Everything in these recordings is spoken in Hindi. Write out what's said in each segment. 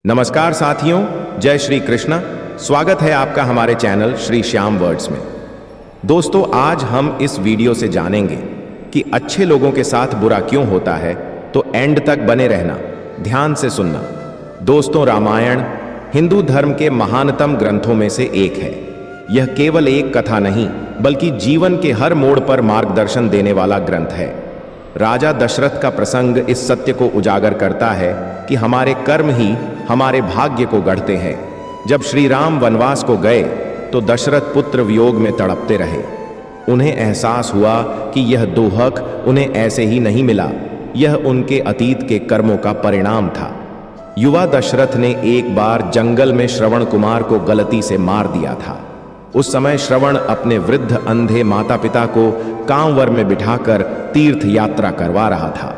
नमस्कार साथियों, जय श्री कृष्णा। स्वागत है आपका हमारे चैनल श्री श्याम वर्ड्स में। दोस्तों, आज हम इस वीडियो से जानेंगे कि अच्छे लोगों के साथ बुरा क्यों होता है, तो एंड तक बने रहना, ध्यान से सुनना। दोस्तों, रामायण हिंदू धर्म के महानतम ग्रंथों में से एक है। यह केवल एक कथा नहीं, बल्कि जीवन के हर मोड़ पर मार्गदर्शन देने वाला ग्रंथ है। राजा दशरथ का प्रसंग इस सत्य को उजागर करता है कि हमारे कर्म ही हमारे भाग्य को गढ़ते हैं। जब श्री राम वनवास को गए तो दशरथ पुत्र वियोग में तड़पते रहे। उन्हें एहसास हुआ कि यह दोहक उन्हें ऐसे ही नहीं मिला, यह उनके अतीत के कर्मों का परिणाम था। युवा दशरथ ने एक बार जंगल में श्रवण कुमार को गलती से मार दिया था। उस समय श्रवण अपने वृद्ध अंधे माता पिता को कांवर में बिठाकर तीर्थ यात्रा करवा रहा था।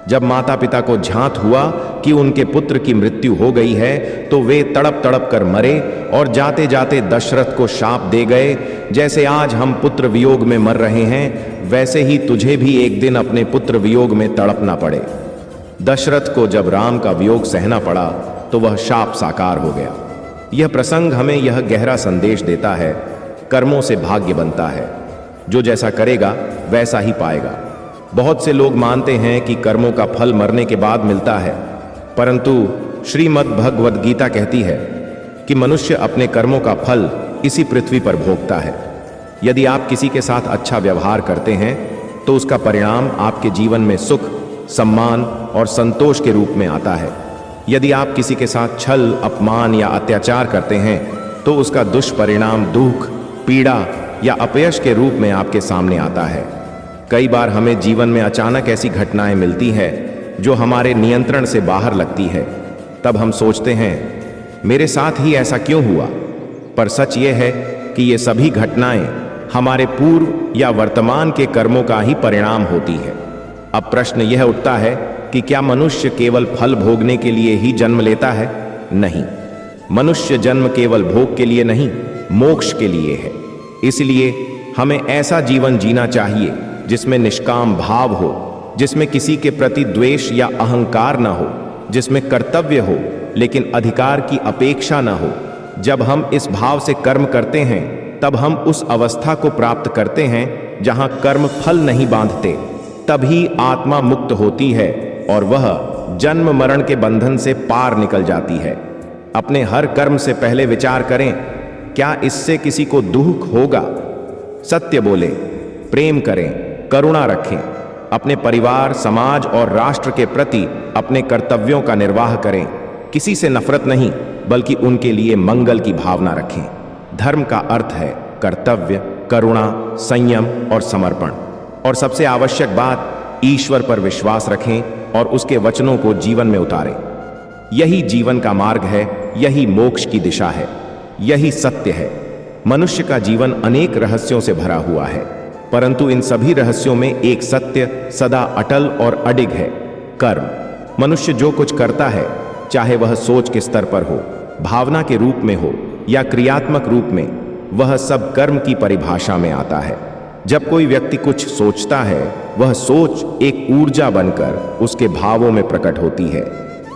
जब माता पिता को झांत हुआ कि उनके पुत्र की मृत्यु हो गई है, तो वे तड़प तड़प कर मरे और जाते जाते दशरथ को शाप दे गए, जैसे आज हम पुत्र वियोग में मर रहे हैं, वैसे ही तुझे भी एक दिन अपने पुत्र वियोग में तड़पना पड़े। दशरथ को जब राम का वियोग सहना पड़ा तो वह शाप साकार हो गया। यह प्रसंग हमें यह गहरा संदेश देता है, कर्मों से भाग्य बनता है। जो जैसा करेगा वैसा ही पाएगा। बहुत से लोग मानते हैं कि कर्मों का फल मरने के बाद मिलता है, परंतु श्रीमद् भगवद गीता कहती है कि मनुष्य अपने कर्मों का फल इसी पृथ्वी पर भोगता है। यदि आप किसी के साथ अच्छा व्यवहार करते हैं तो उसका परिणाम आपके जीवन में सुख, सम्मान और संतोष के रूप में आता है। यदि आप किसी के साथ छल, अपमान या अत्याचार करते हैं तो उसका दुष्परिणाम दुख, पीड़ा या अपयश के रूप में आपके सामने आता है। कई बार हमें जीवन में अचानक ऐसी घटनाएं मिलती है जो हमारे नियंत्रण से बाहर लगती है। तब हम सोचते हैं, मेरे साथ ही ऐसा क्यों हुआ? पर सच ये है कि ये सभी घटनाएं हमारे पूर्व या वर्तमान के कर्मों का ही परिणाम होती है। अब प्रश्न यह उठता है कि क्या मनुष्य केवल फल भोगने के लिए ही जन्म लेता है? नहीं, मनुष्य जन्म केवल भोग के लिए नहीं, मोक्ष के लिए है। इसलिए हमें ऐसा जीवन जीना चाहिए जिसमें निष्काम भाव हो, जिसमें किसी के प्रति द्वेष या अहंकार न हो, जिसमें कर्तव्य हो लेकिन अधिकार की अपेक्षा न हो। जब हम इस भाव से कर्म करते हैं तब हम उस अवस्था को प्राप्त करते हैं जहां कर्म फल नहीं बांधते। तभी आत्मा मुक्त होती है और वह जन्म मरण के बंधन से पार निकल जाती है। अपने हर कर्म से पहले विचार करें, क्या इससे किसी को दुख होगा? सत्य बोले, प्रेम करें, करुणा रखें, अपने परिवार, समाज और राष्ट्र के प्रति अपने कर्तव्यों का निर्वाह करें। किसी से नफरत नहीं, बल्कि उनके लिए मंगल की भावना रखें। धर्म का अर्थ है कर्तव्य, करुणा, संयम और समर्पण। और सबसे आवश्यक बात, ईश्वर पर विश्वास रखें और उसके वचनों को जीवन में उतारें। यही जीवन का मार्ग है, यही मोक्ष की दिशा है, यही सत्य है। मनुष्य का जीवन अनेक रहस्यों से भरा हुआ है, परंतु इन सभी रहस्यों में एक सत्य सदा अटल और अडिग है, कर्म। मनुष्य जो कुछ करता है, चाहे वह सोच के स्तर पर हो, भावना के रूप में हो या क्रियात्मक रूप में, वह सब कर्म की परिभाषा में आता है। जब कोई व्यक्ति कुछ सोचता है, वह सोच एक ऊर्जा बनकर उसके भावों में प्रकट होती है।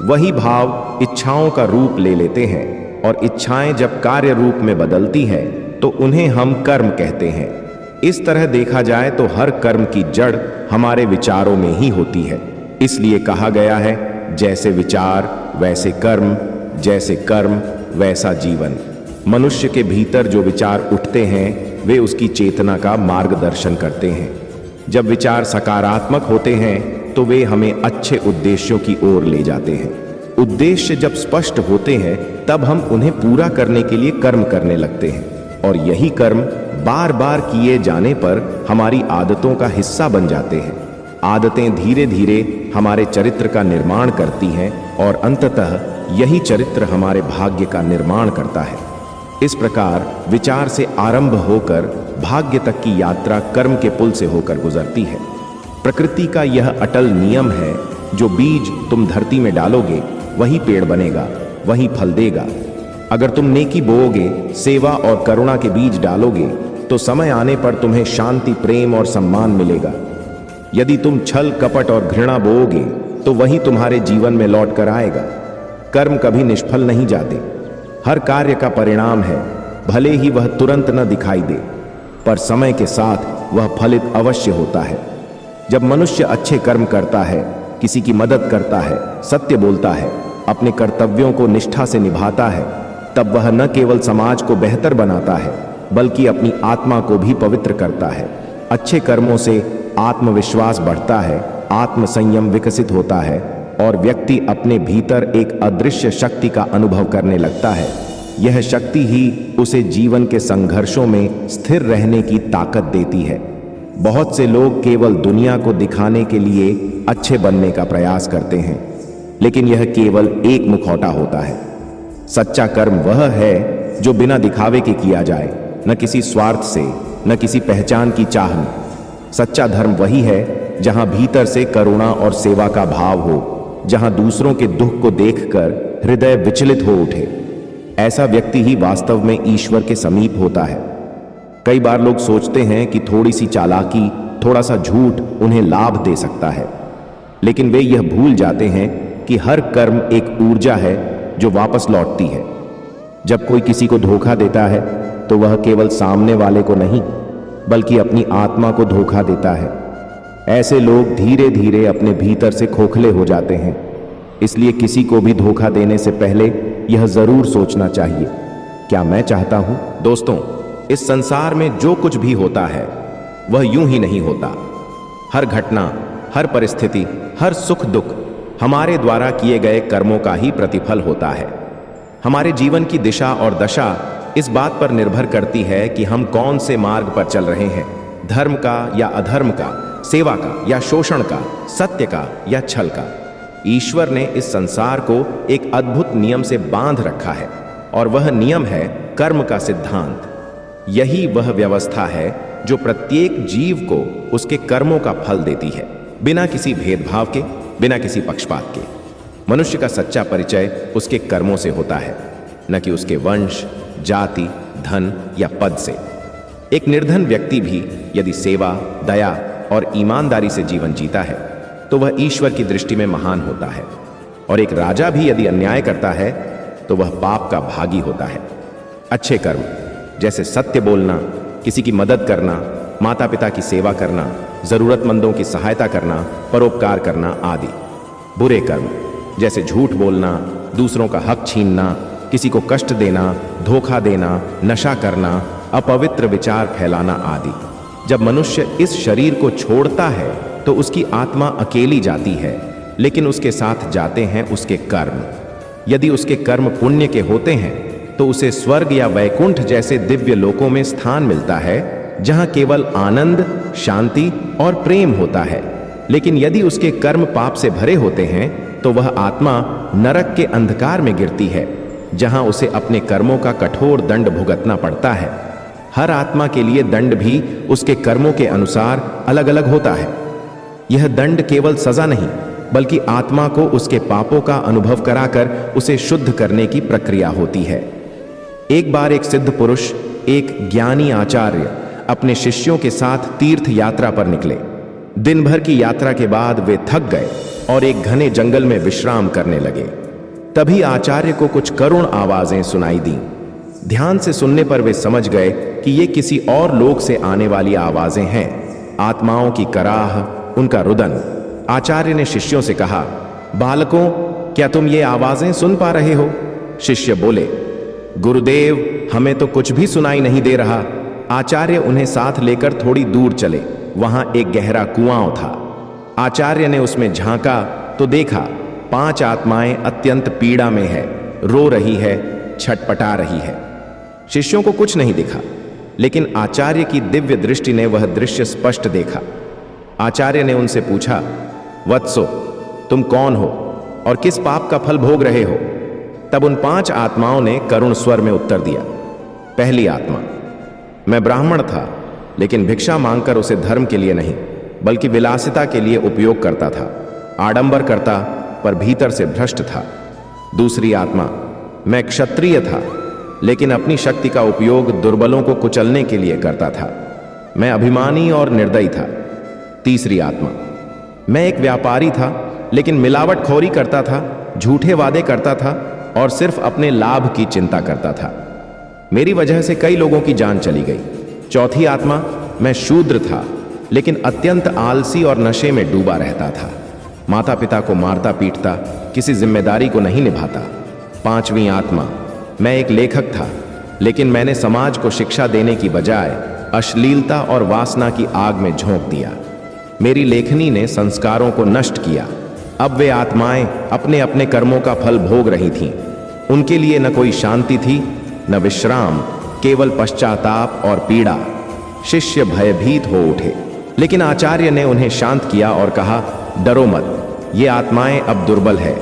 वही भाव इच्छाओं का रूप ले लेते हैं और इच्छाएं जब कार्य रूप में बदलती है तो उन्हें हम कर्म कहते हैं। इस तरह देखा जाए तो हर कर्म की जड़ हमारे विचारों में ही होती है। इसलिए कहा गया है, जैसे विचार वैसे कर्म, जैसे कर्म वैसा जीवन। मनुष्य के भीतर जो विचार उठते हैं वे उसकी चेतना का मार्गदर्शन करते हैं। जब विचार सकारात्मक होते हैं तो वे हमें अच्छे उद्देश्यों की ओर ले जाते हैं। उद्देश्य जब स्पष्ट होते हैं तब हम उन्हें पूरा करने के लिए कर्म करने लगते हैं, और यही कर्म बार बार किए जाने पर हमारी आदतों का हिस्सा बन जाते हैं। आदतें धीरे धीरे हमारे चरित्र का निर्माण करती हैं और अंततः यही चरित्र हमारे भाग्य का निर्माण करता है। इस प्रकार विचार से आरंभ होकर भाग्य तक की यात्रा कर्म के पुल से होकर गुजरती है। प्रकृति का यह अटल नियम है, जो बीज तुम धरती में डालोगे वही पेड़ बनेगा, वही फल देगा। अगर तुम नेकी बोओगे, सेवा और करुणा के बीज डालोगे, तो समय आने पर तुम्हें शांति, प्रेम और सम्मान मिलेगा। यदि तुम छल, कपट और घृणा बोओगे तो वही तुम्हारे जीवन में लौट कर आएगा। कर्म कभी निष्फल नहीं जाते। हर कार्य का परिणाम है, भले ही वह तुरंत न दिखाई दे, पर समय के साथ वह फलित अवश्य होता है। जब मनुष्य अच्छे कर्म करता है, किसी की मदद करता है, सत्य बोलता है, अपने कर्तव्यों को निष्ठा से निभाता है, तब वह न केवल समाज को बेहतर बनाता है, बल्कि अपनी आत्मा को भी पवित्र करता है। अच्छे कर्मों से आत्मविश्वास बढ़ता है, आत्मसंयम विकसित होता है और व्यक्ति अपने भीतर एक अदृश्य शक्ति का अनुभव करने लगता है। यह शक्ति ही उसे जीवन के संघर्षों में स्थिर रहने की ताकत देती है। बहुत से लोग केवल दुनिया को दिखाने के लिए अच्छे बनने का प्रयास करते हैं, लेकिन यह केवल एक मुखौटा होता है। सच्चा कर्म वह है जो बिना दिखावे के किया जाए, न किसी स्वार्थ से, न किसी पहचान की चाह में। सच्चा धर्म वही है जहां भीतर से करुणा और सेवा का भाव हो, जहां दूसरों के दुख को देखकर हृदय विचलित हो उठे। ऐसा व्यक्ति ही वास्तव में ईश्वर के समीप होता है। कई बार लोग सोचते हैं कि थोड़ी सी चालाकी, थोड़ा सा झूठ उन्हें लाभ दे सकता है, लेकिन वे यह भूल जाते हैं कि हर कर्म एक ऊर्जा है जो वापस लौटती है। जब कोई किसी को धोखा देता है तो वह केवल सामने वाले को नहीं, बल्कि अपनी आत्मा को धोखा देता है। ऐसे लोग धीरे धीरे अपने भीतर से खोखले हो जाते हैं। इसलिए किसी को भी धोखा देने से पहले यह जरूर सोचना चाहिए, क्या मैं चाहता हूं? दोस्तों, इस संसार में जो कुछ भी होता है वह यूं ही नहीं होता। हर घटना, हर परिस्थिति, हर सुख दुख हमारे द्वारा किए गए कर्मों का ही प्रतिफल होता है। हमारे जीवन की दिशा और दशा इस बात पर निर्भर करती है कि हम कौन से मार्ग पर चल रहे हैं, धर्म का या अधर्म का, सेवा का या शोषण का, सत्य का या छल का। ईश्वर ने इस संसार को एक अद्भुत नियम से बांध रखा है और वह नियम है कर्म का सिद्धांत। यही वह व्यवस्था है जो प्रत्येक जीव को उसके कर्मों का फल देती है, बिना किसी भेदभाव के, बिना किसी पक्षपात के। मनुष्य का सच्चा परिचय उसके कर्मों से होता है, न कि उसके वंश, जाति, धन या पद से। एक निर्धन व्यक्ति भी यदि सेवा, दया और ईमानदारी से जीवन जीता है तो वह ईश्वर की दृष्टि में महान होता है, और एक राजा भी यदि अन्याय करता है तो वह पाप का भागी होता है। अच्छे कर्म जैसे सत्य बोलना, किसी की मदद करना, माता पिता की सेवा करना, जरूरतमंदों की सहायता करना, परोपकार करना आदि। बुरे कर्म जैसे झूठ बोलना, दूसरों का हक छीनना, किसी को कष्ट देना, धोखा देना, नशा करना, अपवित्र विचार फैलाना आदि। जब मनुष्य इस शरीर को छोड़ता है तो उसकी आत्मा अकेली जाती है, लेकिन उसके साथ जाते हैं उसके कर्म। यदि उसके कर्म पुण्य के होते हैं तो उसे स्वर्ग या वैकुंठ जैसे दिव्य लोकों में स्थान मिलता है, जहां केवल आनंद, शांति और प्रेम होता है। लेकिन यदि उसके कर्म पाप से भरे होते हैं तो वह आत्मा नरक के अंधकार में गिरती है, जहां उसे अपने कर्मों का कठोर दंड भुगतना पड़ता है। हर आत्मा के लिए दंड भी उसके कर्मों के अनुसार अलग अलग होता है। यह दंड केवल सजा नहीं, बल्कि आत्मा को उसके पापों का अनुभव कराकर उसे शुद्ध करने की प्रक्रिया होती है। एक बार एक सिद्ध पुरुष, एक ज्ञानी आचार्य अपने शिष्यों के साथ तीर्थ यात्रा पर निकले। दिन भर की यात्रा के बाद वे थक गए और एक घने जंगल में विश्राम करने लगे। तभी आचार्य को कुछ करुण आवाजें सुनाई दी। ध्यान से सुनने पर वे समझ गए कि ये किसी और लोक से आने वाली आवाजें हैं, आत्माओं की कराह, उनका रुदन। आचार्य ने शिष्यों से कहा, बालकों, क्या तुम ये आवाजें सुन पा रहे हो? शिष्य बोले, गुरुदेव, हमें तो कुछ भी सुनाई नहीं दे रहा। आचार्य उन्हें साथ लेकर थोड़ी दूर चले। वहां एक गहरा कुआं था। आचार्य ने उसमें झांका तो देखा 5 आत्माएं अत्यंत पीड़ा में है, रो रही है, छटपटा रही है। शिष्यों को कुछ नहीं दिखा, लेकिन आचार्य की दिव्य दृष्टि ने वह दृश्य स्पष्ट देखा। आचार्य ने उनसे पूछा, वत्सो, तुम कौन हो और किस पाप का फल भोग रहे हो? तब उन 5 आत्माओं ने करुण स्वर में उत्तर दिया। पहली आत्मा, मैं ब्राह्मण था, लेकिन भिक्षा मांगकर उसे धर्म के लिए नहीं, बल्कि विलासिता के लिए उपयोग करता था। आडंबर करता, पर भीतर से भ्रष्ट था। दूसरी आत्मा, मैं क्षत्रिय था, लेकिन अपनी शक्ति का उपयोग दुर्बलों को कुचलने के लिए करता था। मैं अभिमानी और निर्दयी था। तीसरी आत्मा, मैं एक व्यापारी था, लेकिन मिलावटखोरी करता था, झूठे वादे करता था और सिर्फ अपने लाभ की चिंता करता था। मेरी वजह से कई लोगों की जान चली गई। चौथी आत्मा, मैं शूद्र था, लेकिन अत्यंत आलसी और नशे में डूबा रहता था। माता पिता को मारता पीटता, किसी जिम्मेदारी को नहीं निभाता। पांचवी आत्मा, मैं एक लेखक था, लेकिन मैंने समाज को शिक्षा देने की बजाय अश्लीलता और वासना की आग में झोंक दिया। मेरी लेखनी ने संस्कारों को नष्ट किया। अब वे आत्माएं अपने अपने कर्मों का फल भोग रही थीं। उनके लिए न कोई शांति थी, न विश्राम, केवल पश्चाताप और पीड़ा। शिष्य भयभीत हो उठे, लेकिन आचार्य ने उन्हें शांत किया और कहा, डरो मत, ये आत्माएं अब दुर्बल है।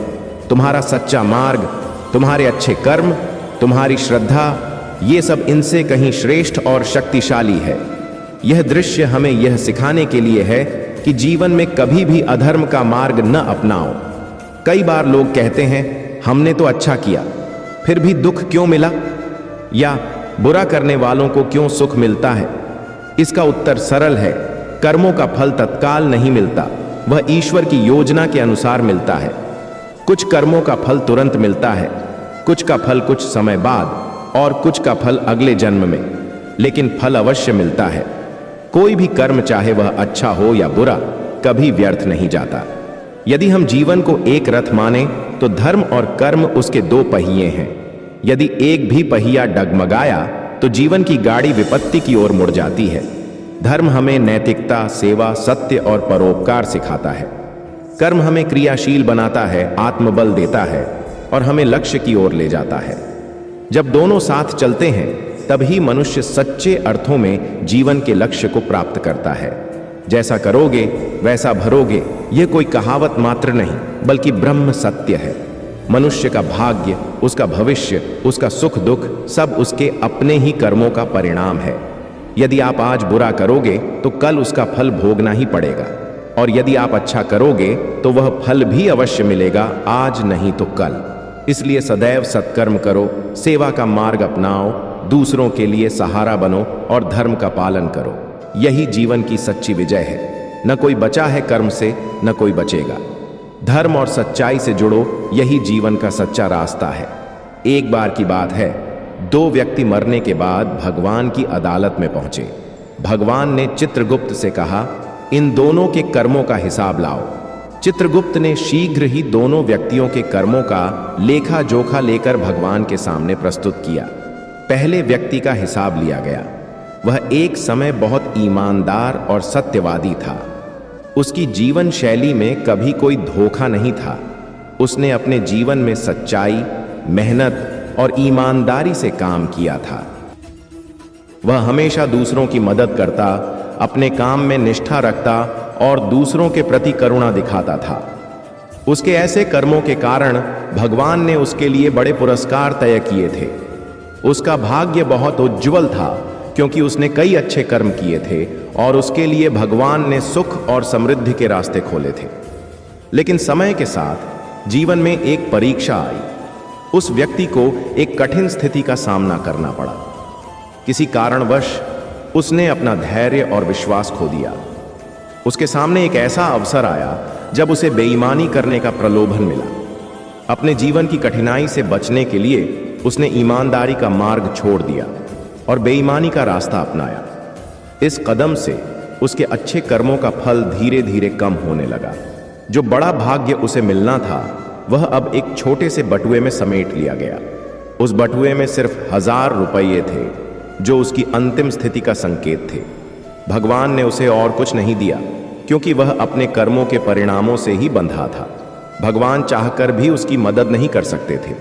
तुम्हारा सच्चा मार्ग, तुम्हारे अच्छे कर्म, तुम्हारी श्रद्धा, ये सब इनसे कहीं श्रेष्ठ और शक्तिशाली है। यह दृश्य हमें यह सिखाने के लिए है कि जीवन में कभी भी अधर्म का मार्ग न अपनाओ। कई बार लोग कहते हैं, हमने तो अच्छा किया, फिर भी दुख क्यों मिला? या बुरा करने वालों को क्यों सुख मिलता है? इसका उत्तर सरल है, कर्मों का फल तत्काल नहीं मिलता, वह ईश्वर की योजना के अनुसार मिलता है। कुछ कर्मों का फल तुरंत मिलता है, कुछ का फल कुछ समय बाद, और कुछ का फल अगले जन्म में, लेकिन फल अवश्य मिलता है। कोई भी कर्म, चाहे वह अच्छा हो या बुरा, कभी व्यर्थ नहीं जाता। यदि हम जीवन को एक रथ माने तो धर्म और कर्म उसके दो पहिए हैं। यदि एक भी पहिया डगमगाया तो जीवन की गाड़ी विपत्ति की ओर मुड़ जाती है। धर्म हमें नैतिकता, सेवा, सत्य और परोपकार सिखाता है। कर्म हमें क्रियाशील बनाता है, आत्मबल देता है और हमें लक्ष्य की ओर ले जाता है। जब दोनों साथ चलते हैं तभी मनुष्य सच्चे अर्थों में जीवन के लक्ष्य को प्राप्त करता है। जैसा करोगे वैसा भरोगे, यह कोई कहावत मात्र नहीं, बल्कि ब्रह्म सत्य है। मनुष्य का भाग्य, उसका भविष्य, उसका सुख दुख सब उसके अपने ही कर्मों का परिणाम है। यदि आप आज बुरा करोगे तो कल उसका फल भोगना ही पड़ेगा, और यदि आप अच्छा करोगे तो वह फल भी अवश्य मिलेगा, आज नहीं तो कल। इसलिए सदैव सत्कर्म करो, सेवा का मार्ग अपनाओ, दूसरों के लिए सहारा बनो और धर्म का पालन करो। यही जीवन की सच्ची विजय है। न कोई बचा है कर्म से, न कोई बचेगा। धर्म और सच्चाई से जुड़ो, यही जीवन का सच्चा रास्ता है। एक बार की बात है, दो व्यक्ति मरने के बाद भगवान की अदालत में पहुंचे। भगवान ने चित्रगुप्त से कहा, इन दोनों के कर्मों का हिसाब लाओ। चित्रगुप्त ने शीघ्र ही दोनों व्यक्तियों के कर्मों का लेखा जोखा लेकर भगवान के सामने प्रस्तुत किया। पहले व्यक्ति का हिसाब लिया गया। वह एक समय बहुत ईमानदार और सत्यवादी था। उसकी जीवन शैली में कभी कोई धोखा नहीं था। उसने अपने जीवन में सच्चाई, मेहनत और ईमानदारी से काम किया था। वह हमेशा दूसरों की मदद करता, अपने काम में निष्ठा रखता और दूसरों के प्रति करुणा दिखाता था। उसके ऐसे कर्मों के कारण भगवान ने उसके लिए बड़े पुरस्कार तय किए थे। उसका भाग्य बहुत उज्जवल था, क्योंकि उसने कई अच्छे कर्म किए थे और उसके लिए भगवान ने सुख और समृद्धि के रास्ते खोले थे। लेकिन समय के साथ जीवन में एक परीक्षा आई। उस व्यक्ति को एक कठिन स्थिति का सामना करना पड़ा। किसी कारणवश उसने अपना धैर्य और विश्वास खो दिया। उसके सामने एक ऐसा अवसर आया जब उसे बेईमानी करने का प्रलोभन मिला। अपने जीवन की कठिनाई से बचने के लिए उसने ईमानदारी का मार्ग छोड़ दिया और बेईमानी का रास्ता अपनाया। इस कदम से उसके अच्छे कर्मों का फल धीरे धीरे कम होने लगा। जो बड़ा भाग्य उसे मिलना था वह अब एक छोटे से बटुए में समेट लिया गया। उस बटुए में सिर्फ 1000 रुपये थे, जो उसकी अंतिम स्थिति का संकेत थे। भगवान ने उसे और कुछ नहीं दिया, क्योंकि वह अपने कर्मों के परिणामों से ही बंधा था। भगवान चाहकर भी उसकी मदद नहीं कर सकते थे,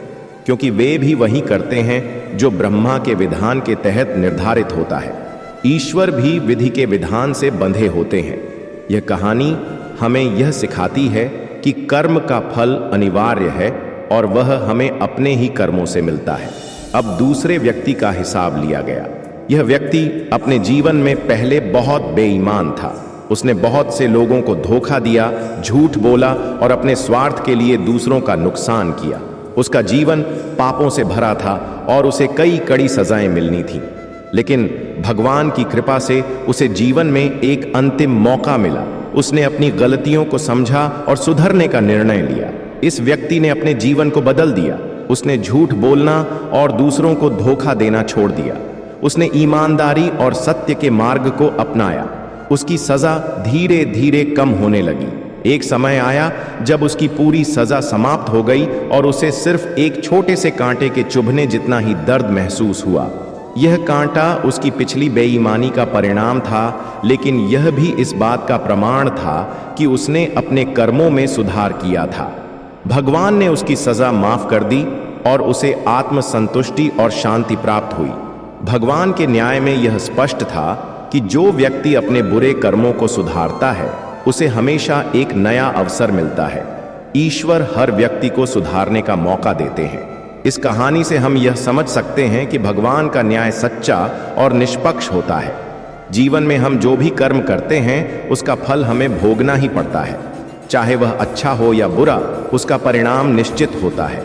क्योंकि वे भी वही करते हैं जो ब्रह्मा के विधान के तहत निर्धारित होता है। ईश्वर भी विधि के विधान से बंधे होते हैं। यह कहानी हमें यह सिखाती है कि कर्म का फल अनिवार्य है और वह हमें अपने ही कर्मों से मिलता है। अब दूसरे व्यक्ति का हिसाब लिया गया। यह व्यक्ति अपने जीवन में पहले बहुत बेईमान था। उसने बहुत से लोगों को धोखा दिया, झूठ बोला और अपने स्वार्थ के लिए दूसरों का नुकसान किया। उसका जीवन पापों से भरा था और उसे कई कड़ी सजाएं मिलनी थीं। लेकिन भगवान की कृपा से उसे जीवन में एक अंतिम मौका मिला। उसने अपनी गलतियों को समझा और सुधरने का निर्णय लिया। इस व्यक्ति ने अपने जीवन को बदल दिया। उसने झूठ बोलना और दूसरों को धोखा देना छोड़ दिया। उसने ईमानदारी और सत्य के मार्ग को अपनाया। उसकी सजा धीरे धीरे कम होने लगी। एक समय आया जब उसकी पूरी सजा समाप्त हो गई और उसे सिर्फ एक छोटे से कांटे के चुभने जितना ही दर्द महसूस हुआ। यह कांटा उसकी पिछली बेईमानी का परिणाम था, लेकिन यह भी इस बात का प्रमाण था कि उसने अपने कर्मों में सुधार किया था। भगवान ने उसकी सजा माफ कर दी और उसे आत्मसंतुष्टि और शांति प्राप्त हुई। भगवान के न्याय में यह स्पष्ट था कि जो व्यक्ति अपने बुरे कर्मों को सुधारता है उसे हमेशा एक नया अवसर मिलता है। ईश्वर हर व्यक्ति को सुधारने का मौका देते हैं। इस कहानी से हम यह समझ सकते हैं कि भगवान का न्याय सच्चा और निष्पक्ष होता है। जीवन में हम जो भी कर्म करते हैं उसका फल हमें भोगना ही पड़ता है। चाहे वह अच्छा हो या बुरा, उसका परिणाम निश्चित होता है।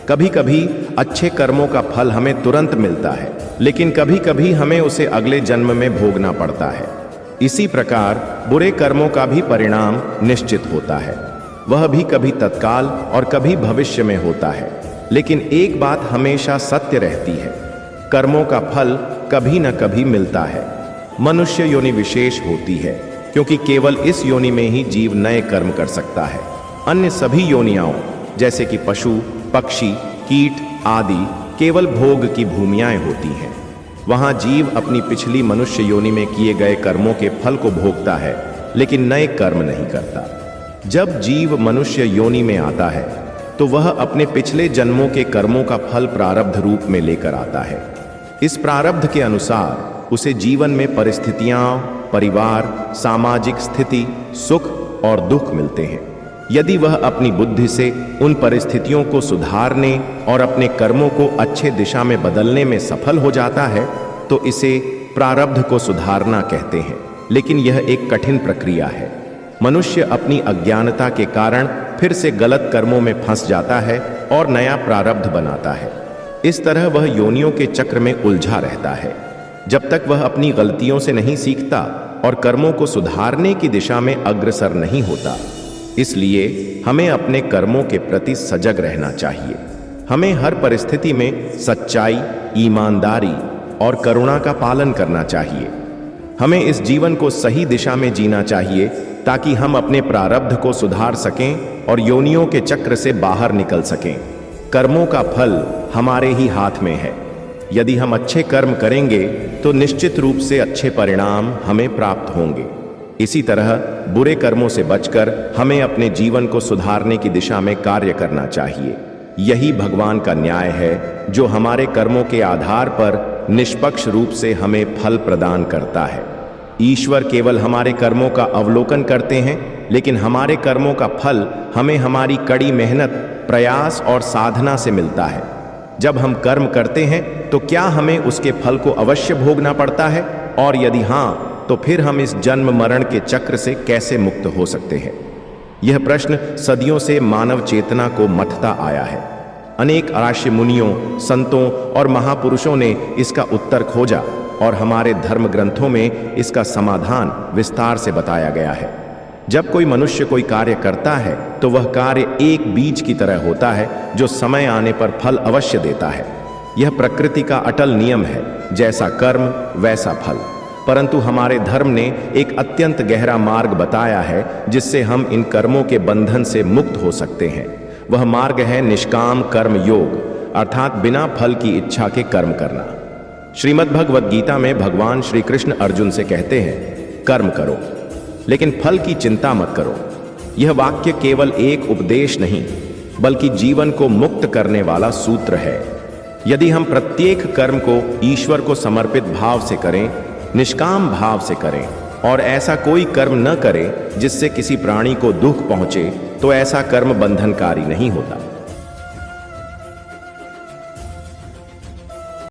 कभी कभी अच्छे कर्मों का फल हमें तुरंत मिलता है, लेकिन कभी कभी हमें उसे अगले जन्म में भोगना पड़ता है। इसी प्रकार बुरे कर्मों का भी परिणाम निश्चित होता है। वह भी कभी तत्काल और कभी भविष्य में होता है। लेकिन एक बात हमेशा सत्य रहती है, कर्मों का फल कभी न कभी मिलता है। मनुष्य योनि विशेष होती है, क्योंकि केवल इस योनि में ही जीव नए कर्म कर सकता है। अन्य सभी योनियाओं जैसे कि पशु, पक्षी, कीट आदि केवल भोग की भूमियाएं होती हैं। वहां जीव अपनी पिछली मनुष्य योनि में किए गए कर्मों के फल को भोगता है, लेकिन नए कर्म नहीं करता। जब जीव मनुष्य योनि में आता है तो वह अपने पिछले जन्मों के कर्मों का फल प्रारब्ध रूप में लेकर आता है। इस प्रारब्ध के अनुसार उसे जीवन में परिस्थितियां, परिवार, सामाजिक स्थिति, सुख और दुख मिलते हैं। यदि वह अपनी बुद्धि से उन परिस्थितियों को सुधारने और अपने कर्मों को अच्छे दिशा में बदलने में सफल हो जाता है तो इसे प्रारब्ध को सुधारना कहते हैं। लेकिन यह एक कठिन प्रक्रिया है। मनुष्य अपनी अज्ञानता के कारण फिर से गलत कर्मों में फंस जाता है और नया प्रारब्ध बनाता है। इस तरह वह योनियों के चक्र में उलझा रहता है, जब तक वह अपनी गलतियों से नहीं सीखता और कर्मों को सुधारने की दिशा में अग्रसर नहीं होता। इसलिए हमें अपने कर्मों के प्रति सजग रहना चाहिए। हमें हर परिस्थिति में सच्चाई, ईमानदारी और करुणा का पालन करना चाहिए। हमें इस जीवन को सही दिशा में जीना चाहिए ताकि हम अपने प्रारब्ध को सुधार सकें और योनियों के चक्र से बाहर निकल सकें। कर्मों का फल हमारे ही हाथ में है। यदि हम अच्छे कर्म करेंगे तो निश्चित रूप से अच्छे परिणाम हमें प्राप्त होंगे। इसी तरह बुरे कर्मों से बचकर हमें अपने जीवन को सुधारने की दिशा में कार्य करना चाहिए। यही भगवान का न्याय है जो हमारे कर्मों के आधार पर निष्पक्ष रूप से हमें फल प्रदान करता है। ईश्वर केवल हमारे कर्मों का अवलोकन करते हैं, लेकिन हमारे कर्मों का फल हमें हमारी कड़ी मेहनत, प्रयास और साधना से मिलता है। जब हम कर्म करते हैं तो क्या हमें उसके फल को अवश्य भोगना पड़ता है, और यदि हाँ, तो फिर हम इस जन्म मरण के चक्र से कैसे मुक्त हो सकते हैं? यह प्रश्न सदियों से मानव चेतना को मथता आया है। अनेक ऋषि मुनियों, संतों और महापुरुषों ने इसका उत्तर खोजा और हमारे धर्म ग्रंथों में इसका समाधान विस्तार से बताया गया है। जब कोई मनुष्य कोई कार्य करता है तो वह कार्य एक बीज की तरह होता है जो समय आने पर फल अवश्य देता है। यह प्रकृति का अटल नियम है, जैसा कर्म वैसा फल। परंतु हमारे धर्म ने एक अत्यंत गहरा मार्ग बताया है जिससे हम इन कर्मों के बंधन से मुक्त हो सकते हैं। वह मार्ग है निष्काम कर्म योग, अर्थात बिना फल की इच्छा के कर्म करना। श्रीमद् भगवद गीता में भगवान श्री कृष्ण अर्जुन से कहते हैं, कर्म करो लेकिन फल की चिंता मत करो। यह वाक्य केवल एक उपदेश नहीं, बल्कि जीवन को मुक्त करने वाला सूत्र है। यदि हम प्रत्येक कर्म को ईश्वर को समर्पित भाव से करें, निष्काम भाव से करें और ऐसा कोई कर्म न करें जिससे किसी प्राणी को दुख पहुंचे, तो ऐसा कर्म बंधनकारी नहीं होता।